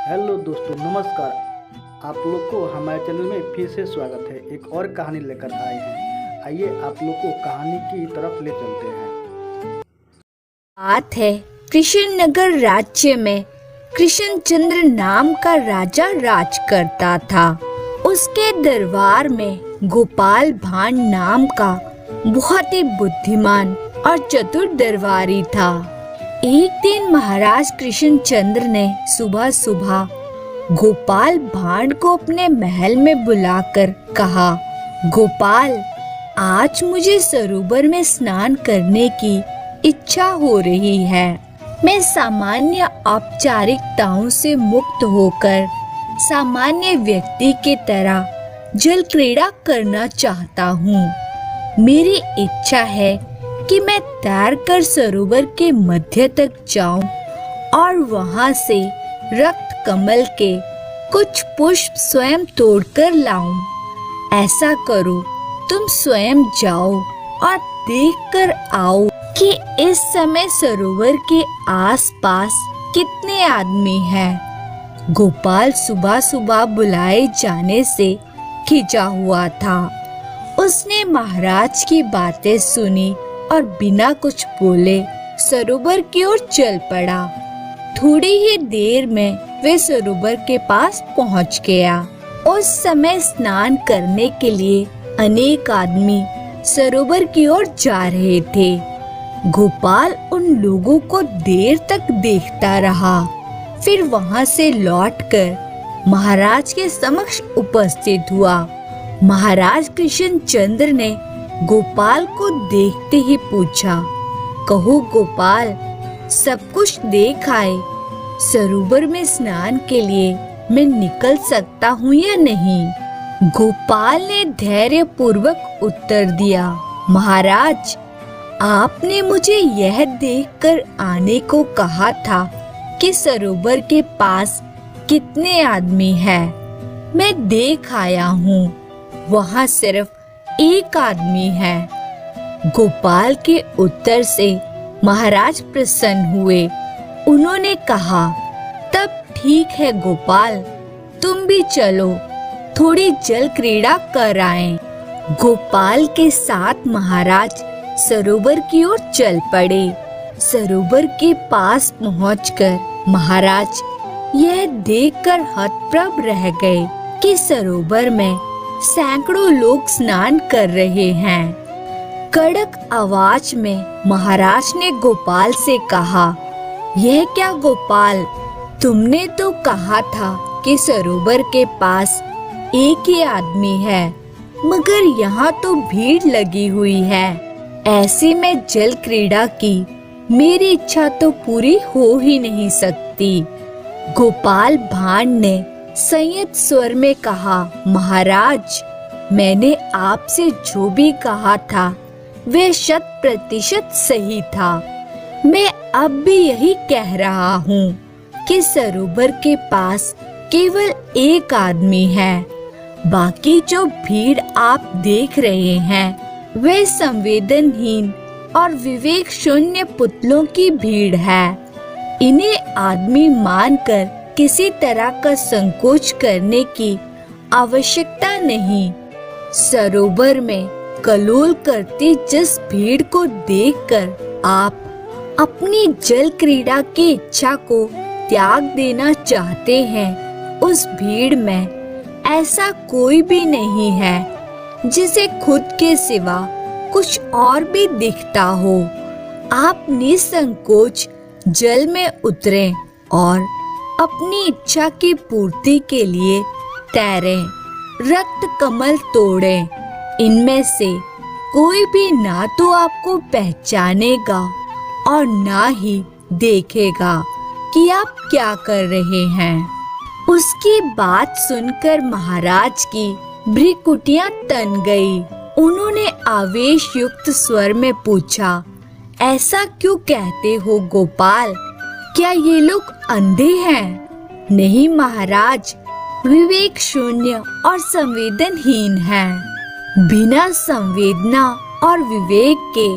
Hello दोस्तों, नमस्कार। आप लोग को हमारे चैनल में फिर से स्वागत है। एक और कहानी लेकर आए हैं। आइए आप लोग को कहानी की तरफ ले चलते हैं। बात है कृष्णनगर राज्य में कृष्णचंद्र नाम का राजा राज करता था। उसके दरबार में गोपाल भांड नाम का बहुत ही बुद्धिमान और चतुर दरबारी था। एक दिन महाराज कृष्णचंद्र ने सुबह सुबह गोपाल भांड को अपने महल में बुलाकर कहा, गोपाल, आज मुझे सरोवर में स्नान करने की इच्छा हो रही है। मैं सामान्य औपचारिकताओं से मुक्त होकर सामान्य व्यक्ति की तरह जल क्रीड़ा करना चाहता हूँ। मेरी इच्छा है कि मैं तैरकर सरोवर के मध्य तक जाऊं और वहां से रक्त कमल के कुछ पुष्प स्वयं तोड़कर लाऊं। ऐसा करो, तुम स्वयं जाओ और देखकर आओ कि इस समय सरोवर के आसपास कितने आदमी हैं। गोपाल सुबह सुबह बुलाए जाने से खिंचा हुआ था। उसने महाराज की बातें सुनी और बिना कुछ बोले सरोवर की ओर चल पड़ा। थोड़ी ही देर में वे सरोवर के पास पहुंच गया। उस समय स्नान करने के लिए अनेक आदमी सरोवर की ओर जा रहे थे। गोपाल उन लोगों को देर तक देखता रहा। फिर वहां से लौटकर महाराज के समक्ष उपस्थित हुआ। महाराज कृष्णचंद्र ने गोपाल को देखते ही पूछा, कहो गोपाल, सब कुछ देख आए? सरोवर में स्नान के लिए मैं निकल सकता हूँ या नहीं? गोपाल ने धैर्य पूर्वक उत्तर दिया, महाराज, आपने मुझे यह देखकर आने को कहा था कि सरोवर के पास कितने आदमी हैं। मैं देख आया हूँ, वहाँ सिर्फ एक आदमी है। गोपाल के उत्तर से महाराज प्रसन्न हुए। उन्होंने कहा, तब ठीक है गोपाल, तुम भी चलो, थोड़ी जल क्रीड़ा कर आएं। गोपाल के साथ महाराज सरोवर की ओर चल पड़े। सरोवर के पास पहुंचकर महाराज यह देखकर हतप्रभ रह गए कि सरोवर में सैकड़ों लोग स्नान कर रहे हैं। कड़क आवाज में महाराज ने गोपाल से कहा, यह क्या गोपाल, तुमने तो कहा था कि सरोवर के पास एक ही आदमी है, मगर यहाँ तो भीड़ लगी हुई है। ऐसे में जल क्रीड़ा की मेरी इच्छा तो पूरी हो ही नहीं सकती। गोपाल भांड ने संयत स्वर में कहा, महाराज, मैंने आपसे जो भी कहा था वह 100% सही था। मैं अब भी यही कह रहा हूँ कि सरोवर के पास केवल एक आदमी है। बाकी जो भीड़ आप देख रहे हैं वे संवेदनहीन और विवेक शून्य पुतलों की भीड़ है। इन्हें आदमी मानकर किसी तरह का संकोच करने की आवश्यकता नहीं। सरोवर में कलोल करती जिस भीड़ को देखकर आप अपनी जल क्रीड़ा की इच्छा को त्याग देना चाहते हैं, उस भीड़ में ऐसा कोई भी नहीं है जिसे खुद के सिवा कुछ और भी दिखता हो। आप निसंकोच जल में उतरें और अपनी इच्छा की पूर्ति के लिए तैरें, रक्त कमल तोड़ें। इनमें से कोई भी ना तो आपको पहचानेगा और ना ही देखेगा कि आप क्या कर रहे हैं। उसकी बात सुनकर महाराज की भ्रिकुटियां तन गई। उन्होंने आवेश युक्त स्वर में पूछा, ऐसा क्यों कहते हो गोपाल, क्या ये लोग अंधे हैं? नहीं महाराज, विवेक शून्य और संवेदनहीन हैं। बिना संवेदना और विवेक के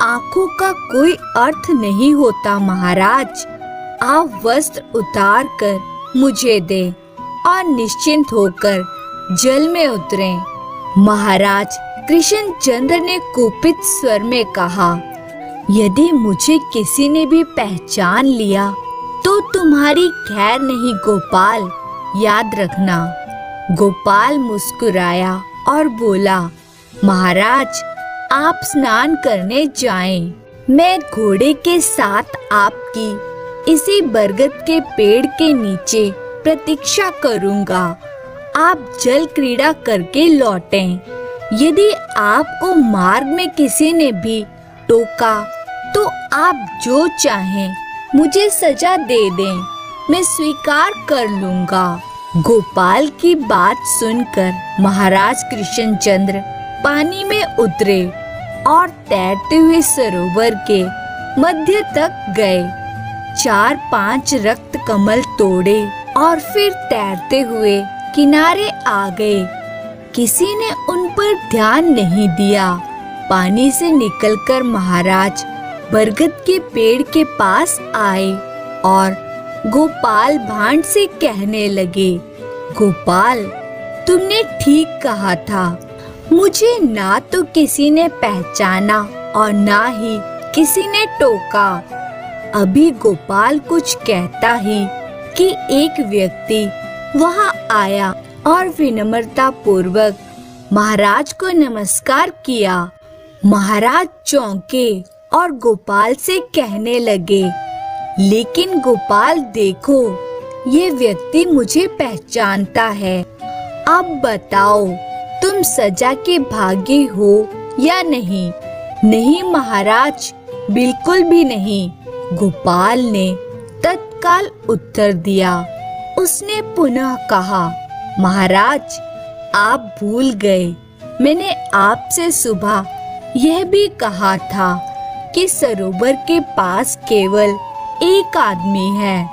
आँखों का कोई अर्थ नहीं होता महाराज। आप वस्त्र उतार कर मुझे दे और निश्चिंत होकर जल में उतरे। महाराज कृष्णचंद्र ने कुपित स्वर में कहा, यदि मुझे किसी ने भी पहचान लिया तो तुम्हारी खैर नहीं गोपाल, याद रखना। गोपाल मुस्कुराया और बोला, महाराज आप स्नान करने जाएं। मैं घोड़े के साथ आपकी इसी बरगद के पेड़ के नीचे प्रतीक्षा करूंगा। आप जल क्रीड़ा करके लौटें। यदि आपको मार्ग में किसी ने भी टोका तो आप जो चाहें मुझे सजा दे दें, मैं स्वीकार कर लूंगा। गोपाल की बात सुनकर महाराज कृष्णचंद्र पानी में उतरे और तैरते हुए सरोवर के मध्य तक गए। 4-5 रक्त कमल तोड़े और फिर तैरते हुए किनारे आ गए। किसी ने उन पर ध्यान नहीं दिया। पानी से निकलकर महाराज बरगद के पेड़ के पास आए और गोपाल भांड से कहने लगे, गोपाल तुमने ठीक कहा था। मुझे ना तो किसी ने पहचाना और ना ही किसी ने टोका। अभी गोपाल कुछ कहता ही कि एक व्यक्ति वहां आया और विनम्रता पूर्वक महाराज को नमस्कार किया। महाराज चौंके और गोपाल से कहने लगे, लेकिन गोपाल देखो, ये व्यक्ति मुझे पहचानता है। अब बताओ तुम सजा के भागी हो या नहीं? नहीं महाराज, बिल्कुल भी नहीं, गोपाल ने तत्काल उत्तर दिया। उसने पुनः कहा, महाराज आप भूल गए, मैंने आपसे सुबह यह भी कहा था कि सरोवर के पास केवल एक आदमी है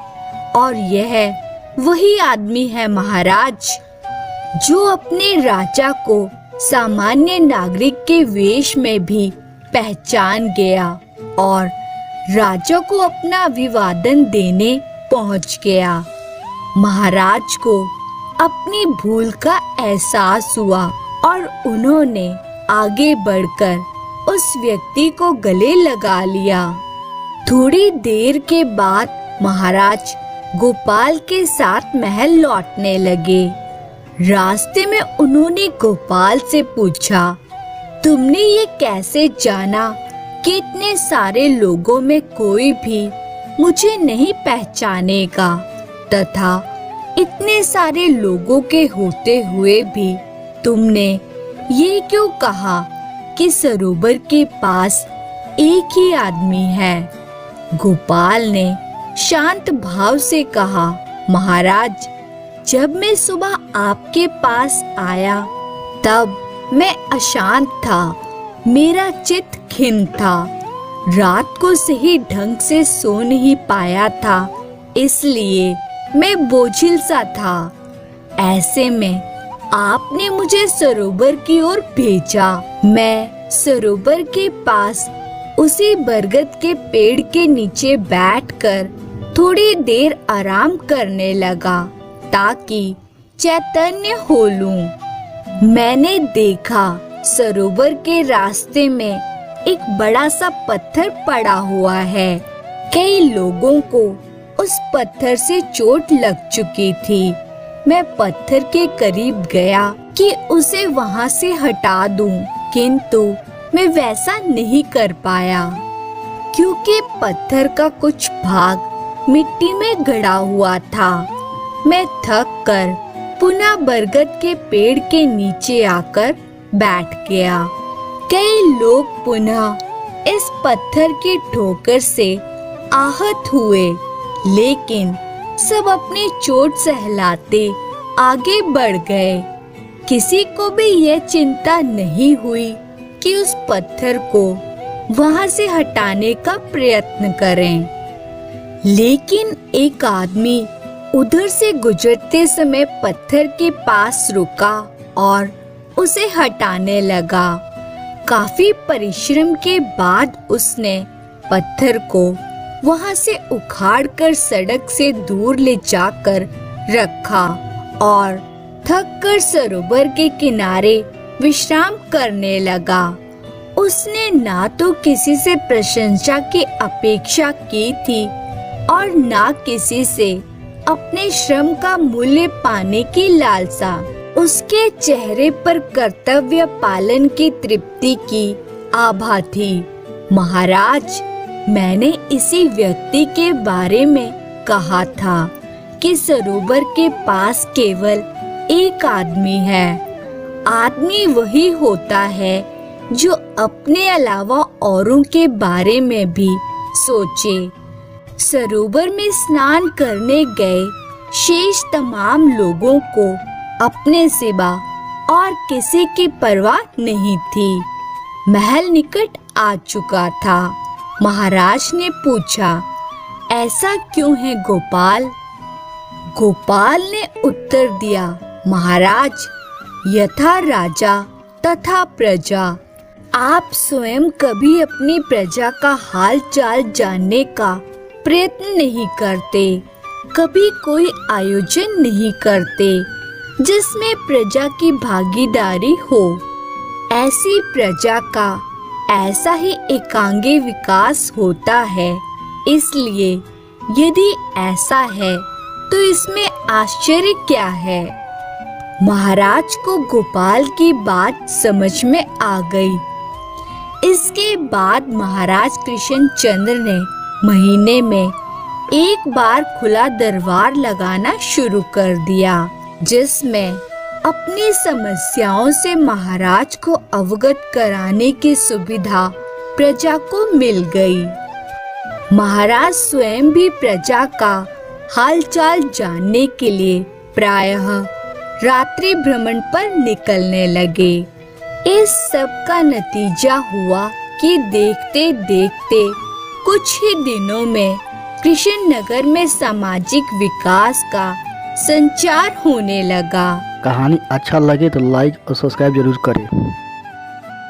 और यह वही आदमी है महाराज, जो अपने राजा को सामान्य नागरिक के वेश में भी पहचान गया और राजा को अपना अभिवादन देने पहुंच गया। महाराज को अपनी भूल का एहसास हुआ और उन्होंने आगे बढ़कर उस व्यक्ति को गले लगा लिया। थोड़ी देर के बाद महाराज गोपाल के साथ महल लौटने लगे। रास्ते में उन्होंने गोपाल से पूछा, तुमने ये कैसे जाना कि इतने सारे लोगों में कोई भी मुझे नहीं पहचानेगा, तथा इतने सारे लोगों के होते हुए भी तुमने ये क्यों कहा कि सरोवर के पास एक ही आदमी है? गोपाल ने शांत भाव से कहा, महाराज जब मैं सुबह आपके पास आया तब मैं अशांत था, मेरा चित्त खिन्न था, रात को सही ढंग से सो नहीं पाया था, इसलिए मैं बोझिल सा था। ऐसे में आपने मुझे सरोवर की ओर भेजा। मैं सरोवर के पास उसी बरगद के पेड़ के नीचे बैठकर थोड़ी देर आराम करने लगा ताकि चैतन्य हो लूं। मैंने देखा सरोवर के रास्ते में एक बड़ा सा पत्थर पड़ा हुआ है। कई लोगों को उस पत्थर से चोट लग चुकी थी। मैं पत्थर के करीब गया कि उसे वहां से हटा दूं, किंतु मैं वैसा नहीं कर पाया क्योंकि पत्थर का कुछ भाग मिट्टी में गड़ा हुआ था। मैं थक कर पुनः बरगद के पेड़ के नीचे आकर बैठ गया। कई लोग पुनः इस पत्थर की ठोकर से आहत हुए, लेकिन सब अपनी चोट सहलाते आगे बढ़ गए। किसी को भी यह चिंता नहीं हुई कि उस पत्थर को वहां से हटाने का प्रयत्न करें। लेकिन एक आदमी उधर से गुजरते समय पत्थर के पास रुका और उसे हटाने लगा। काफी परिश्रम के बाद उसने पत्थर को वहां से उखाड़कर सड़क से दूर ले जाकर रखा और थक कर सरोवर के किनारे विश्राम करने लगा। उसने ना तो किसी से प्रशंसा की अपेक्षा की थी और ना किसी से अपने श्रम का मूल्य पाने की लालसा। उसके चेहरे पर कर्तव्य पालन की तृप्ति की आभा थी। महाराज, मैंने इसी व्यक्ति के बारे में कहा था कि सरोवर के पास केवल एक आदमी है। आदमी वही होता है जो अपने अलावा औरों के बारे में भी सोचे। सरोवर में स्नान करने गए शेष तमाम लोगों को अपने सिवा और किसी की परवाह नहीं थी। महल निकट आ चुका था। महाराज ने पूछा, ऐसा क्यों है गोपाल? गोपाल ने उत्तर दिया, महाराज, यथा राजा तथा प्रजा। आप स्वयं कभी अपनी प्रजा का हाल चाल जानने का प्रयत्न नहीं करते, कभी कोई आयोजन नहीं करते जिसमें प्रजा की भागीदारी हो। ऐसी प्रजा का ऐसा ही एकांगी विकास होता है। इसलिए यदि ऐसा है तो इसमें आश्चर्य क्या है? महाराज को गोपाल की बात समझ में आ गई। इसके बाद महाराज कृष्णचंद्र ने महीने में एक बार खुला दरबार लगाना शुरू कर दिया, जिसमें अपनी समस्याओं से महाराज को अवगत कराने की सुविधा प्रजा को मिल गई। महाराज स्वयं भी प्रजा का हालचाल जानने के लिए प्रायः रात्रि भ्रमण पर निकलने लगे। इस सब का नतीजा हुआ कि देखते देखते कुछ ही दिनों में कृष्णनगर में सामाजिक विकास का संचार होने लगा। कहानी अच्छा लगे तो लाइक और सब्सक्राइब जरूर करें।